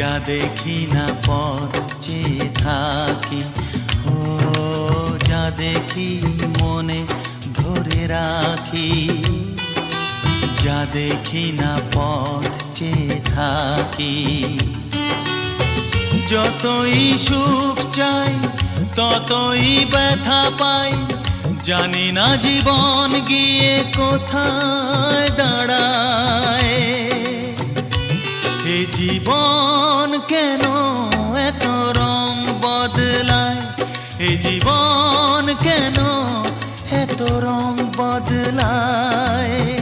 যা দেখি না পথ চেয়ে থাকি, ও যা দেখি মনে ধরে রাখি, যা দেখি না পথ চেয়ে থাকি। যতই সুখ চাই ততই ব্যথা পাই, জানি না জীবন গিয়ে কোথায় দাঁড়ায়। এ জীবন কেন এত রং বদলায়, এ জীবন কেন এত রং বদলায়।